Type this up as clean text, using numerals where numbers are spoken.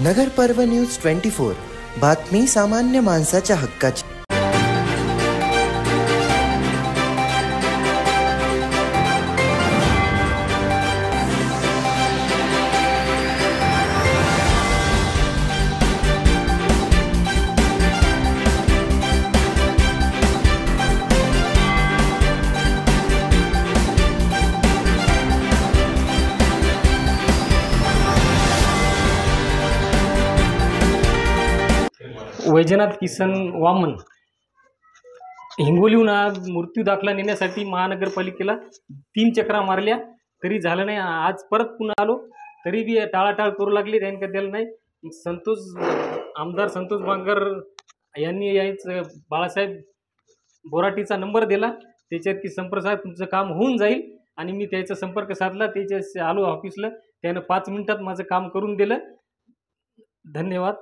नगर पर्व न्यूज 24 बातमी सामान्य माणसाच्या हक्काची। वैजनाथ किसन वामन हिंगोलीहून मृत्यू दाखला नेण्यासाठी महानगरपालिकेला 3 चक्रा मारल्या तरी झालं नाही। आज परत पुन्हा आलो तरी बी टाळाटाळ करू लागली, त्यांनी दिलं नाही। आमदार संतोष बांगर यांनी याच बाळासाहेब बोराटीचा नंबर दिला, त्याच्यात की संपर्क साध तुमचं काम होऊन जाईल आणि मी त्याचा संपर्क साधला, त्याच्या आलो ऑफिसला, त्यानं 5 मिनिटात माझं काम करून दिलं। धन्यवाद।